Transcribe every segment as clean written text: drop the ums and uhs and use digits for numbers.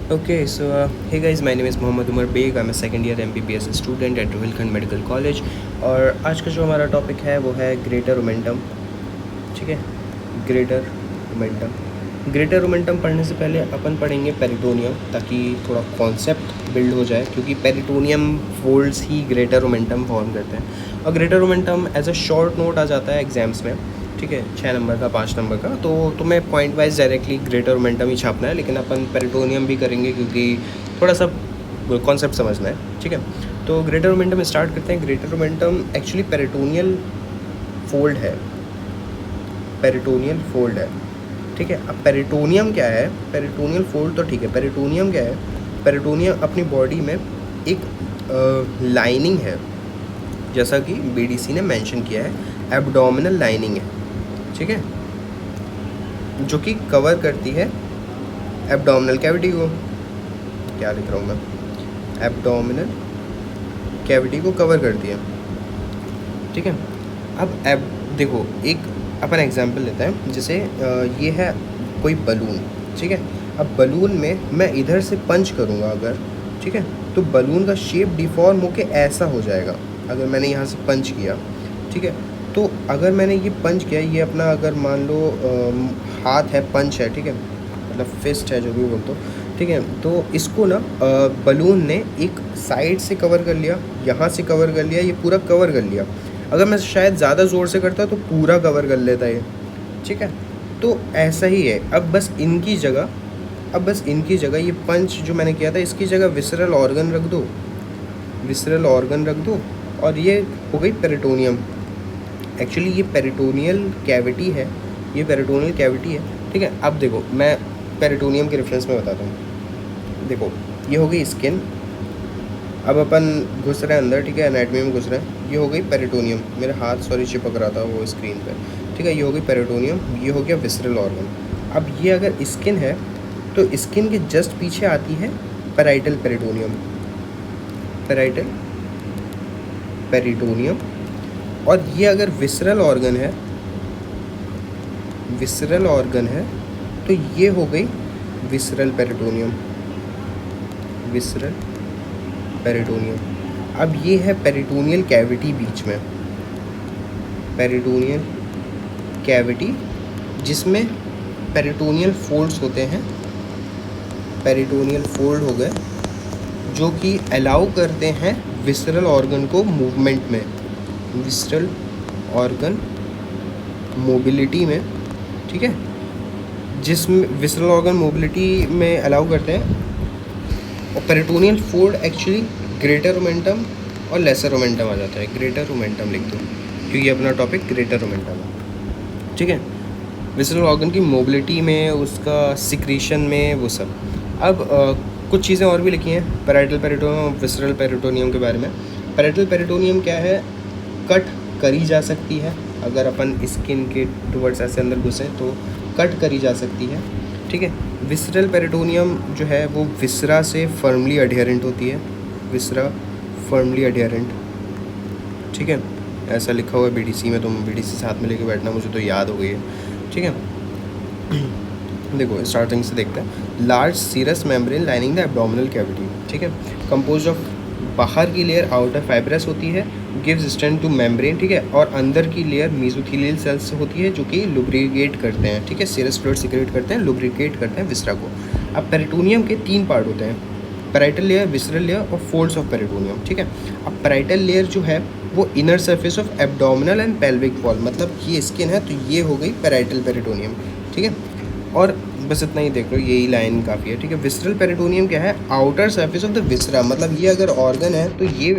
Okay, so hey guys, my name is Mohammad Umar Beg. I'm a second year MBBS student at Rohilkhand medical college. और आज का जो हमारा topic है वो है ग्रेटर मोमेंटम। ठीक है, ग्रेटर मोमेंटम। ग्रेटर मोमेंटम पढ़ने से पहले अपन पढ़ेंगे पेरिटोनियम, ताकि थोड़ा कॉन्सेप्ट बिल्ड हो जाए, क्योंकि पेरिटोनियम फोल्ड्स ही ग्रेटर मोमेंटम फॉर्म करते हैं। और greater omentum as a short note आ जाता है एग्जाम्स में। ठीक है, 6 नंबर का, 5 नंबर का, तो तुम्हें point wise directly greater omentum ही छापना है, लेकिन अपन पेरिटोनियम भी करेंगे क्योंकि थोड़ा सा कॉन्सेप्ट समझना है। ठीक है, तो ग्रेटर मोमेंटम स्टार्ट करते हैं। Greater momentum actually peritoneal fold है, पेरिटोनियल फोल्ड है। ठीक है, अब पेरिटोनियम क्या है? पेरिटोनियल फोल्ड तो ठीक है, पेरिटोनियम क्या है? पेरिटोनियम अपनी बॉडी में एक लाइनिंग है, जैसा कि बीडीसी ने मेंशन किया है, एब्डोमिनल लाइनिंग है। ठीक है, जो कि कवर करती है एब्डोमिनल कैविटी को। क्या लिख रहा हूँ मैं? एब्डोमिनल कैविटी को कवर करती है। ठीक है, अब देखो, एक अपन एग्जांपल लेते हैं। जैसे ये है कोई बलून। ठीक है, अब बलून में मैं इधर से पंच करूँगा अगर, ठीक है, तो बलून का शेप डिफॉर्म होके ऐसा हो जाएगा। अगर मैंने यहाँ से पंच किया, ठीक है, तो अगर मैंने ये पंच किया, ये अपना अगर मान लो हाथ है, पंच है, ठीक है, मतलब फिस्ट है, जो भी बोल दो। ठीक है, तो इसको ना बलून ने एक साइड से कवर कर लिया, यहाँ से कवर कर लिया, ये पूरा कवर कर लिया। अगर मैं शायद ज़्यादा ज़ोर से करता तो पूरा कवर कर लेता ये। ठीक है, तो ऐसा ही है। अब बस इनकी जगह ये पंच जो मैंने किया था, इसकी जगह विसरल ऑर्गन रख दो, विसरल ऑर्गन रख दो, और ये हो गई पेरिटोनियम। एक्चुअली ये पेरिटोनियल कैविटी है, ये पेरिटोनियल कैविटी है। ठीक है, अब देखो, मैं पेरिटोनियम के रेफरेंस में बताता हूँ। देखो, ये हो गई स्किन। अब अपन घुस रहे हैं अंदर, ठीक है, एनाटॉमी में घुस रहे हैं। ये हो गई पेरिटोनियम, मेरे हाथ सॉरी चिपक रहा था वो स्क्रीन पे। ठीक है, ये हो गई पेरिटोनियम, ये हो गया विसरल ऑर्गन। अब ये अगर स्किन है तो स्किन के जस्ट पीछे आती है पैराइटल पेरिटोनियम, पैराइटल पेरिटोनियम। और ये अगर विसरल ऑर्गन है, विसरल ऑर्गन है, तो ये हो गई विसरल पेरिटोनियम, विसरल पेरिटोनियम। अब ये है पेरिटोनियल कैविटी बीच में, पेरिटोनियल कैविटी, जिसमें पेरिटोनियल फोल्ड्स होते हैं, पेरिटोनियल फोल्ड हो गए, जो कि अलाउ करते हैं विसरल ऑर्गन को मूवमेंट में, विसरल ऑर्गन मोबिलिटी में। ठीक है, जिसमें विसरल ऑर्गन मोबिलिटी में अलाउ करते हैं। और peritoneal fold actually greater momentum और लेसर मोमेंटम आ जाता है। ग्रेटर मोमेंटम लिख दो, क्योंकि अपना टॉपिक ग्रेटर मोमेंटम है। ठीक है, विसरल ऑर्गन की मोबिलिटी में, उसका सिक्रीशन में, वो सब। अब कुछ चीज़ें और भी लिखी हैं पैराइटल पेरिटोनियम, विसरल पेरिटोनियम के बारे में। पैराइटल पेरिटोनियम क्या है? कट करी जा सकती है, अगर अपन स्किन के टुवर्ड्स ऐसे अंदर घुसें तो कट करी जा सकती है। ठीक है, विसरल पेरिटोनियम जो है वो विसरा से फर्मली अडेरेंट होती है, विसरा फर्मली अडेरेंट। ठीक है, ऐसा लिखा हुआ है बीडीसी में, तो बीडीसी साथ में लेके बैठना, मुझे तो याद हो गई है। ठीक है, देखो स्टार्टिंग से देखते हैं। Large serous membrane lining the abdominal cavity. ठीक है, कंपोज ऑफ, बाहर की लेयर आउटर फाइब्रस होती है, गिव्स स्ट्रेंथ टू मेम्ब्रेन। ठीक है, और अंदर की लेयर मेसोथेलियल सेल्स होती है, जो कि लुब्रिकेट करते हैं। ठीक है, सीरस फ्लूइड सिक्रेट करते हैं, लुब्रिकेट करते हैं विसरा को। अब पेरिटोनियम के 3 पार्ट होते हैं, पैराइटल लेयर, विसरल लेयर और फोल्ड्स ऑफ पेरिटोनियम। ठीक है, अब पैराइटल लेयर जो है वो inner surface of abdominal and pelvic wall, मतलब ये स्किन है, तो ये हो गई पैराइटल पेरिटोनियम। ठीक है, और बस इतना ही देख लो, यही लाइन काफ़ी है। ठीक है, विसरल पेरिटोनियम क्या है? आउटर सरफेस ऑफ द विसरा, मतलब ये अगर ऑर्गन है तो ये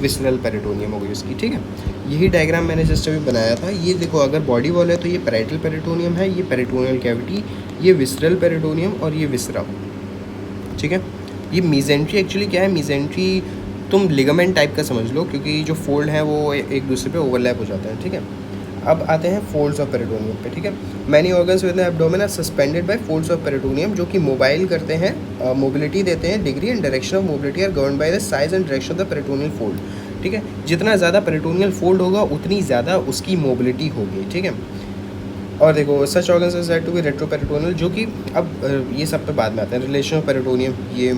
विसरल पेरिटोनियम हो गई इसकी। ठीक है, यही डायग्राम मैंने जस्ट अभी बनाया था। ये देखो, अगर बॉडी वॉल है तो ये पैराइटल पेरिटोनियम है, ये पेरिटोनियल कैविटी, ये विसरल पेरिटोनियम और ये विसरा। ठीक है, ये मीजेंट्री एक्चुअली क्या है? मीजेंट्री तुम लिगामेंट टाइप का समझ लो, क्योंकि जो फोल्ड है वो एक दूसरे पे ओवरलैप हो जाते हैं। ठीक है, अब आते हैं फोल्ड्स ऑफ पेरिटोनियम पे। ठीक है, many organs with the abdomen are suspended by folds of peritoneum, जो कि मोबाइल करते हैं, मोबिलिटी देते हैं। Degree and direction of mobility are govern by the size and direction of the peritoneal fold. ठीक है, जितना ज़्यादा पेरिटोनियल फोल्ड होगा उतनी ज़्यादा उसकी मोबिलिटी होगी। ठीक है, और देखो such organs are said to be retroperitoneal, जो कि अब ये सब पे बाद में आता है। रिलेशन ऑफ पेरिटोनियम, ये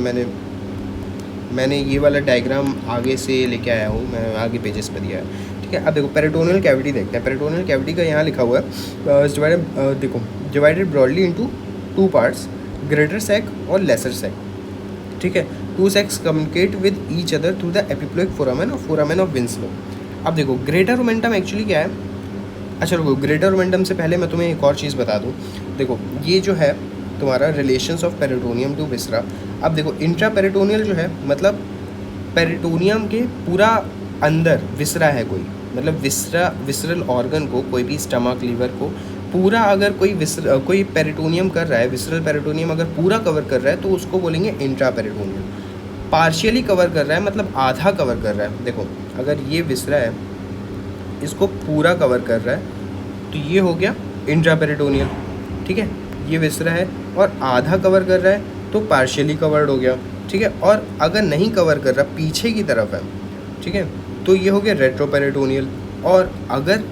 मैंने ये वाला डायग्राम आगे से लेके आया हूँ, मैं आगे पेजेस पर दिया है, ठीक है। अब देखो पेरिटोनियल कैविटी देखते हैं। पेरिटोनियल कैविटी का यहाँ लिखा हुआ है डिवाइडेड, देखो divided broadly into 2 parts, greater sac और लेसर सैक, ठीक है। 2 sacs communicate with each other through the epiploic foramen और फोरामेन ऑफ विंस्लो। अब देखो ग्रेटर ओमेंटम एक्चुअली क्या है, अच्छा रुको, ग्रेटर ओमेंटम से पहले मैं तुम्हें एक और चीज़ बता दूँ। देखो ये जो है तुम्हारा रिलेशंस ऑफ पेरिटोनियम टू विसरा। अब देखो इंट्रा पेरिटोनियल जो है, मतलब पेरिटोनियम के पूरा अंदर विसरा है कोई, मतलब विसरल ऑर्गन को, कोई भी स्टमक लीवर को पूरा अगर कोई पेरिटोनियम कर रहा है, विसरल पेरिटोनियम अगर पूरा कवर कर रहा है तो उसको बोलेंगे इंट्रा पेरिटोनियल। पार्शियली कवर कर रहा है मतलब आधा कवर कर रहा है। देखो अगर ये विसरा है, इसको पूरा कवर कर रहा है तो ये हो गया इंट्रा पेरिटोनियल, ठीक है। ये विसरा है और आधा कवर कर रहा है तो पार्शियली कवर्ड हो गया, ठीक है। और अगर नहीं कवर कर रहा, पीछे की तरफ है, ठीक है, तो ये हो गया रेट्रोपेरिटोनियल। और अगर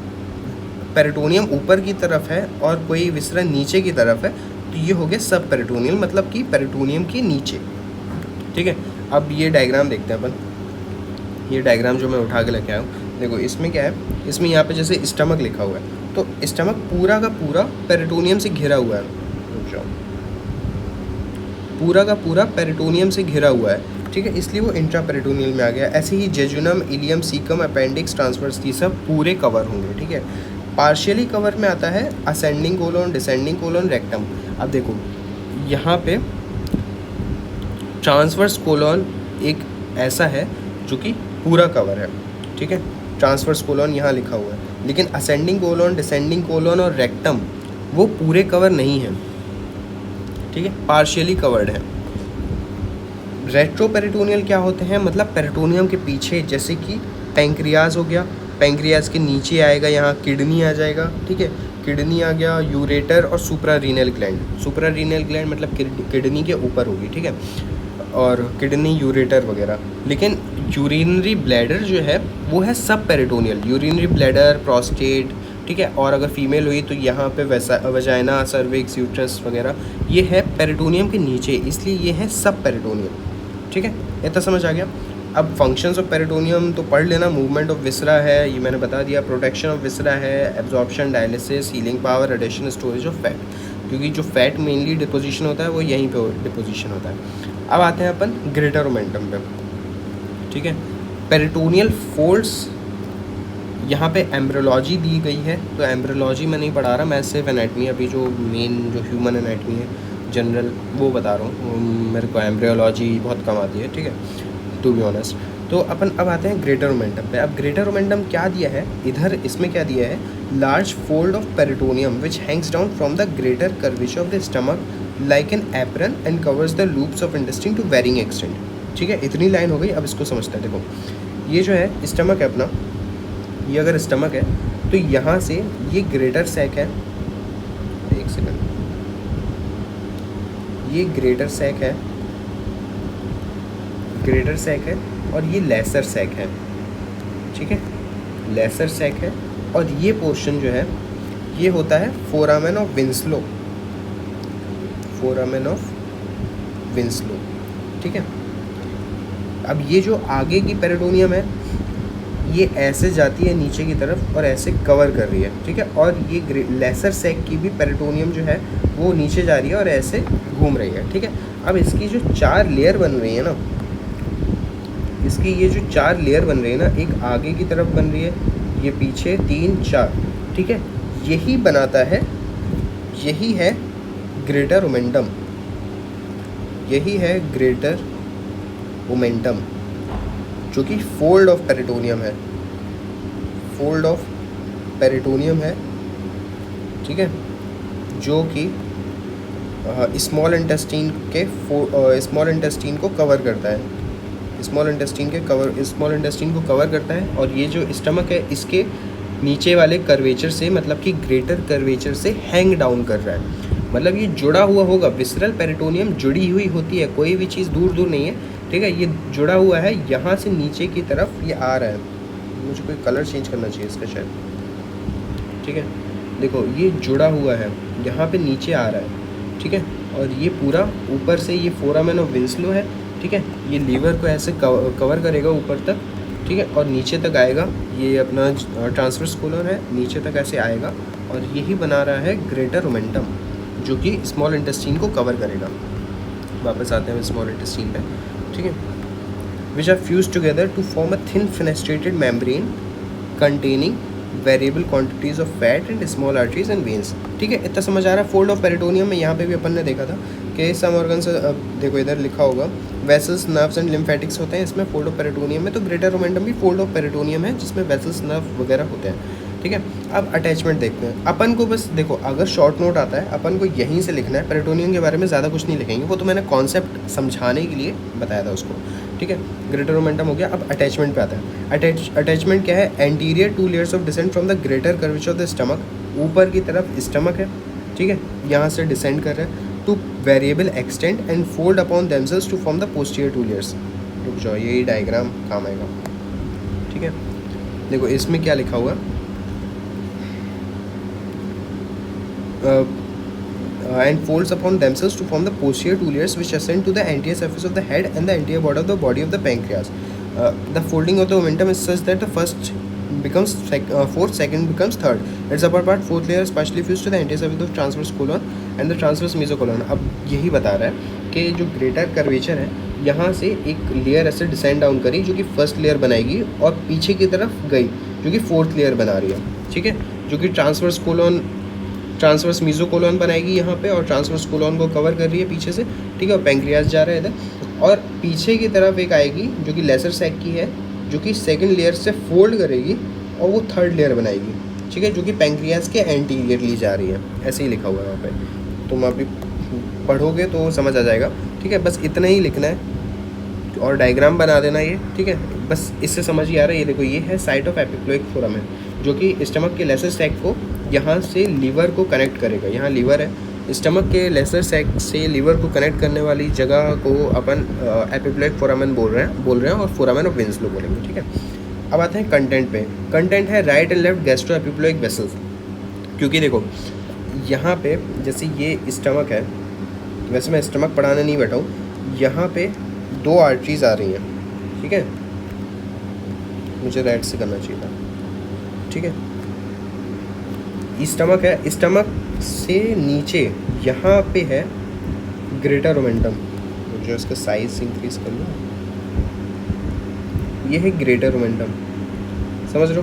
पेरिटोनियम ऊपर की तरफ है और कोई विसरा नीचे की तरफ है तो ये हो गया सब पेरिटोनियल, मतलब कि पेरिटोनियम के नीचे, ठीक है। अब ये डायग्राम देखते हैं अपन, ये डायग्राम जो मैं उठा के लेके आया हूँ। देखो इसमें क्या है, इसमें यहाँ पे जैसे स्टमक लिखा हुआ है तो स्टमक पूरा का पूरा पेरिटोनियम से घिरा हुआ है, पूरा का पूरा पेरिटोनियम से घिरा हुआ है, ठीक है, इसलिए वो इंट्रा पेरिटोनियल में आ गया। ऐसे ही jejunum, ileum, caecum, appendix, transverse, ये सब पूरे कवर होंगे, ठीक है। पार्शियली कवर में आता है ascending colon, descending colon, rectum. अब देखो यहाँ पे ट्रांसवर्स कोलोन एक ऐसा है जो कि पूरा कवर है, ठीक है, ट्रांसवर्स कोलोन यहाँ लिखा हुआ है। लेकिन असेंडिंग कोलोन, डिसेंडिंग कोलोन और रेक्टम वो पूरे कवर नहीं है, ठीक है, पार्शियली कवर्ड है। रेट्रोपेरिटोनियल क्या होते हैं, मतलब पेरिटोनियम के पीछे, जैसे कि पैंक्रियाज हो गया, पैंक्रियाज के नीचे आएगा यहाँ किडनी आ जाएगा, ठीक है, किडनी आ गया, यूरेटर और सुप्रारीनल ग्लैंड। सुप्रारीनल ग्लैंड मतलब किडनी के ऊपर होगी, ठीक है, और किडनी, यूरेटर वगैरह। लेकिन यूरिनरी ब्लैडर जो है वो है सब पेरिटोनियल, यूरिनरी ब्लैडर, प्रोस्टेट, ठीक है। और अगर फीमेल हुई तो यहाँ पे वजाइना, सर्विक्स, यूट्रस वगैरह ये है पेरिटोनियम के नीचे, इसलिए ये है सब पेरिटोनियल, ठीक है। इतना समझ आ गया। अब फंक्शंस ऑफ पेरिटोनियम तो पढ़ लेना। मूवमेंट ऑफ विसरा है, ये मैंने बता दिया। प्रोटेक्शन ऑफ विसरा है, absorption, dialysis, healing power, addition, storage of fat, क्योंकि जो फैट मेनली डिपोजिशन होता है वो यहीं पे डिपोजिशन होता है। अब आते हैं अपन ग्रेटर ओमेंटम पे, ठीक है। पेरिटोनियल फोल्ड्स, यहाँ पे एम्ब्रियोलॉजी दी गई है, तो एम्ब्रियोलॉजी मैं नहीं पढ़ा रहा, मैं सिर्फ एनाटमी, अभी जो मेन जो ह्यूमन एनाटमी है जनरल वो बता रहा हूँ। मेरे को एम्ब्रियोलॉजी बहुत कम आती है, ठीक है, टू बी ऑनेस्ट। तो अपन अब आते हैं ग्रेटर ओमेंटम पे। अब ग्रेटर ओमेंटम क्या दिया है इधर, इसमें क्या दिया है, large fold of peritoneum which hangs down from the greater curvature of the stomach like an apron and covers the loops of intestine to varying extent, ठीक है। इतनी लाइन हो गई। अब इसको समझते हैं। देखो ये जो है स्टमक है अपना, ये अगर स्टमक है तो यहाँ से ये ग्रेटर सैक है, एक सेकंड, ये ग्रेटर सैक है, ग्रेटर सैक है, और ये लेसर सैक है, ठीक है, लेसर सैक है। और ये पोर्शन जो है ये होता है foramen of Winslow, foramen of Winslow, ठीक है। अब ये जो आगे की पेरिटोनियम है ये ऐसे जाती है नीचे की तरफ और ऐसे कवर कर रही है, ठीक है। और ये लेसर सैक की भी पेरिटोनियम जो है वो नीचे जा रही है और ऐसे घूम रही है, ठीक है। अब इसकी जो 4 लेयर बन रही है ना, इसकी ये जो 4 लेयर बन रही है ना, एक आगे की तरफ बन रही है, ये पीछे, 3, 4, ठीक है, यही बनाता है, यही है ग्रेटर ओमेंटम, यही है ग्रेटर ओमेंटम, जो कि फोल्ड ऑफ पेरिटोनियम है, फोल्ड ऑफ पेरिटोनियम है, ठीक है, जो कि स्मॉल इंटेस्टीन के स्मॉल इंटेस्टीन को कवर करता है, स्मॉल इंटेस्टीन को कवर करता है। और ये जो स्टमक है इसके नीचे वाले कर्वेचर से, मतलब कि ग्रेटर कर्वेचर से हैंग डाउन कर रहा है, मतलब ये जुड़ा हुआ होगा। विसरल पेरिटोनियम जुड़ी हुई होती है, कोई भी चीज़ दूर दूर नहीं है, ठीक है। ये जुड़ा हुआ है, यहाँ से नीचे की तरफ ये आ रहा है। मुझे कोई कलर चेंज करना चाहिए इसका शायद, ठीक है। देखो ये जुड़ा हुआ है, यहाँ पे नीचे आ रहा है, ठीक है, और ये पूरा ऊपर से ये फोरामेन ऑफ विंसलो है, ठीक है, ये लीवर को ऐसे कवर करेगा ऊपर तक, ठीक है, और नीचे तक आएगा, ये अपना ट्रांसवर्स कोलन है, नीचे तक ऐसे आएगा, और यही बना रहा है ग्रेटर ओमेंटम, जो कि स्मॉल इंटेस्टाइन को कवर करेगा। वापस आते हैं स्मॉल इंटेस्टाइन पे, ठीक है, which are fuse together to form a thin fenestrated membrane containing variable quantities of fat and small arteries and veins. ठीक है, इतना समझ आ रहा है। फोल्ड ऑफ पेरिटोनियम में यहाँ पे भी अपन ने देखा था कि सम ऑर्गन्स, देखो इधर लिखा होगा वेसल्स, नर्व्स एंड लिम्फेटिक्स होते हैं इसमें फोल्ड ऑफ पेरिटोनियम में, तो ग्रेटर ओमेंटम भी फोल्ड ऑफ पेरिटोनियम है जिसमें वेसल्स, नर्व वगैरह होते हैं। ठीक है, अब अटैचमेंट देखते हैं अपन को। बस देखो, अगर शॉर्ट नोट आता है अपन को यहीं से लिखना है, पेरिटोनियम के बारे में ज़्यादा कुछ नहीं लिखेंगे, वो तो मैंने कॉन्सेप्ट समझाने के लिए बताया था उसको। ठीक है, ग्रेटर ओमेंटम हो गया। अब अटैचमेंट पे आता है। अटैचमेंट क्या है? Anterior 2 layers of descend from the greater curvature of the stomach, ऊपर की तरफ स्टमक है, ठीक है, यहाँ से डिसेंड कर रहा है to variable extent and fold upon themselves to form the posterior 2 layers. रुक जाओ, यही डायग्राम काम आएगा। ठीक है, देखो इसमें क्या लिखा हुआ and folds upon themselves to form the posterior 2 layers which ascend to the anterior surface of the head and the anterior border of the body of the pancreas. The folding of the omentum is such that the first becomes fourth, second becomes third. Its upper part, fourth layer, is partially fused to the anterior surface of transverse colon and the transverse mesocolon. अब यही बता रहा है कि जो greater curvature है, यहाँ से एक लेयर ऐसे डिसेंड डाउन करी जो कि फर्स्ट लेयर बनाएगी और पीछे की तरफ गई जो कि फोर्थ लेयर बना रही है। ठीक है, जो कि ट्रांसवर्स मीजोकोलोन बनाएगी यहाँ पे और ट्रांसवर्स कोलोन को कवर कर रही है पीछे से। ठीक है, और पैंक्रियास जा रहा है इधर, और पीछे की तरफ एक आएगी जो कि लेसर सैक की है, जो कि सेकंड लेयर से फोल्ड करेगी और वो थर्ड लेयर बनाएगी। ठीक है, जो कि पैंक्रियास के एंटीरियरली जा रही है। ऐसे ही लिखा हुआ है वहाँ पे, तुम अभी पढ़ोगे तो समझ आ जाएगा। ठीक है, बस इतना ही लिखना है और डायग्राम बना देना ये। ठीक है, बस इससे समझ ही आ रहा है। ये देखो, ये है साइट ऑफ एपिक्लोइक फोरामेन, जो कि स्टमक के लेसर सैक को यहाँ से लीवर को कनेक्ट करेगा। यहाँ लीवर है, स्टमक के लेसर सैक से लीवर को कनेक्ट करने वाली जगह को अपन एपिक्लोइक फोरामेन बोल रहे हैं और फोरामेन ऑफ विंसलो बोलेंगे। ठीक है, अब आते हैं कंटेंट पे। कंटेंट है right and left gastro epiploic vessels. क्योंकि देखो यहाँ पे जैसे ये स्टमक है, वैसे मैं स्टमक पढ़ाने नहीं बैठा हूँ, यहाँ पे 2 आर्टरीज आ रही हैं। ठीक है, मुझे राइट से करना चाहिए था। ठीक है, स्टमक है, स्टमक से नीचे यहाँ पे है ग्रेटर ओमेंटम, जो इसका साइज इंक्रीज कर लो, ये है ग्रेटर ओमेंटम, समझ लो,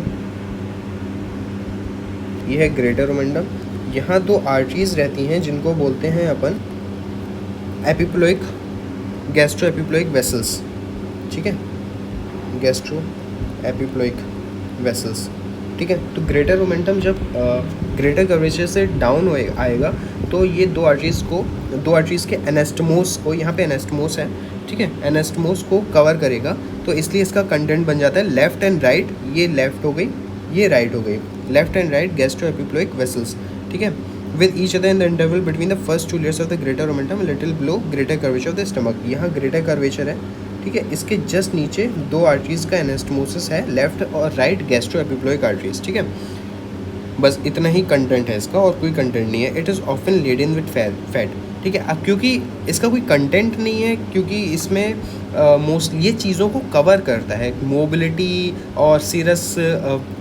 ये है ग्रेटर ओमेंटम। यहाँ 2 आर्टरीज रहती हैं जिनको बोलते हैं अपन एपिप्लोइक, गैस्ट्रो एपिप्लोइक वेसल्स। ठीक है, गैस्ट्रो एपिप्लोइक वेसल्स। ठीक है, तो ग्रेटर ओमेंटम जब ग्रेटर कर्वेचर से डाउन आएगा तो ये 2 आर्टरीज के एनास्टमोस को, यहाँ पे एनास्टमोस है, ठीक है, एनास्टमोस को कवर करेगा। तो इसलिए इसका कंटेंट बन जाता है लेफ्ट एंड राइट, ये लेफ्ट हो गई, ये राइट हो गई, left and right gastro epiploic vessels. ठीक है, with each other in the interval between the first 2 layers of the greater omentum, a little below greater curvature of the stomach। यहाँ greater curvature है, ठीक है, इसके just नीचे 2 arteries का anastomosis है, लेफ्ट और राइट गैस्ट्रो एपिप्लोइक आर्टरीज। ठीक है, बस इतना ही कंटेंट है इसका और कोई कंटेंट नहीं है। It is often laden with fat. ठीक है, अब क्योंकि इसका कोई कंटेंट नहीं है, क्योंकि इसमें मोस्टली ये चीज़ों को कवर करता है, मोबिलिटी और सीरस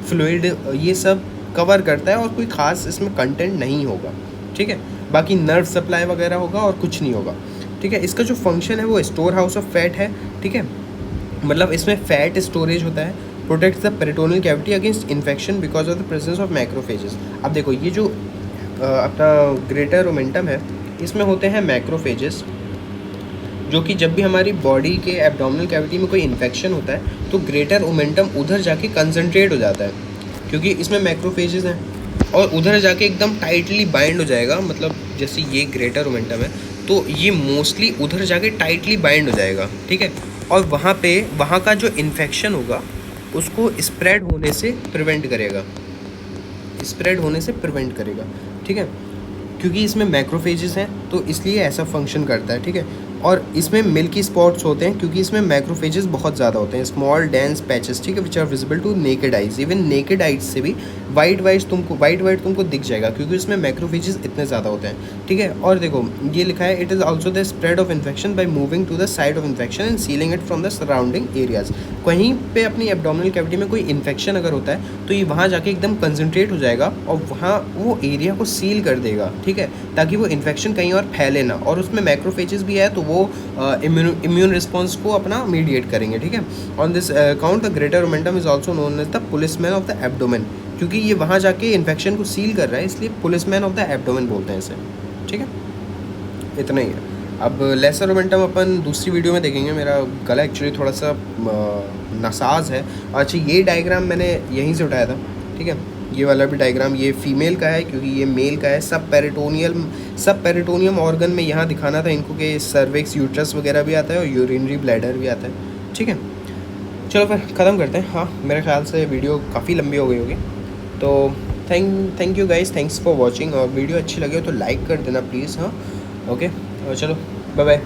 फ्लूइड ये सब कवर करता है और कोई ख़ास इसमें कंटेंट नहीं होगा। ठीक है, बाकी नर्व सप्लाई वगैरह होगा और कुछ नहीं होगा। ठीक है, इसका जो फंक्शन है वो स्टोर हाउस ऑफ फैट है। ठीक है, मतलब इसमें फैट स्टोरेज होता है, protects the peritoneal cavity against infection because of the presence of macrophages. अब देखो, ये जो अपना ग्रेटर ओमेंटम है, इसमें होते हैं मैक्रोफेजेस, जो कि जब भी हमारी बॉडी के एब्डोमिनल कैविटी में कोई इन्फेक्शन होता है तो ग्रेटर ओमेंटम उधर जाके कंसनट्रेट हो जाता है, क्योंकि इसमें मैक्रोफेजेस हैं, और उधर जाके एकदम टाइटली बाइंड हो जाएगा। मतलब जैसे ये ग्रेटर ओमेंटम है तो ये मोस्टली उधर जाके टाइटली बाइंड हो जाएगा। ठीक है, और वहाँ का जो इन्फेक्शन होगा उसको स्प्रेड होने से प्रिवेंट करेगा, ठीक है, क्योंकि इसमें मैक्रोफेजेस हैं तो इसलिए ऐसा फंक्शन करता है। ठीक है, और इसमें मिल्की स्पॉट्स होते हैं क्योंकि इसमें मैक्रोफेजेस बहुत ज़्यादा होते हैं, स्मॉल डेंस पैचेस, ठीक है, which are visible to naked eyes. Even naked eyes से भी वाइट तुमको दिख जाएगा, क्योंकि उसमें मैक्रोफेजेस इतने ज़्यादा होते हैं, ठीक है। और देखो ये लिखा है, it is also the spread of infection by moving to the side of infection and sealing it from the surrounding areas. कहीं पे अपनी एब्डोमिनल कैविटी में कोई इन्फेक्शन अगर होता है तो ये वहाँ जाके एकदम कंसनट्रेट हो जाएगा और वहाँ वो एरिया को सील कर देगा, ठीक है, ताकि वो इन्फेक्शन कहीं और फैले ना। और उसमें मैक्रोफेजेस भी है तो वो इम्यून रिस्पॉन्स को अपना मीडिएट करेंगे, ठीक है। On this count the greater omentum is also known as the policeman of the abdomen, क्योंकि ये वहाँ जाके इन्फेक्शन को सील कर रहा है, इसलिए पुलिसमैन ऑफ द एब्डोमेन बोलते हैं इसे, ठीक है। इतना ही है। अब लेसर ओमेंटम अपन दूसरी वीडियो में देखेंगे। मेरा गला एक्चुअली थोड़ा सा नासाज है। अच्छा, ये डायग्राम मैंने यहीं से उठाया था, ठीक है। ये वाला भी डायग्राम ये फीमेल का है, क्योंकि ये मेल का है। सब पेरिटोनियम ऑर्गन में यहाँ दिखाना था इनको कि सर्विक्स, यूट्रस वगैरह भी आता है और यूरिनरी ब्लैडर भी आता है, ठीक है। चलो फिर ख़त्म करते हैं। हाँ, मेरे ख्याल से वीडियो काफ़ी लंबी हो गई होगी, तो thank you guys, thanks for watching. और वीडियो अच्छी लगे तो लाइक कर देना प्लीज़। हाँ, ओके, और चलो बाय बाय।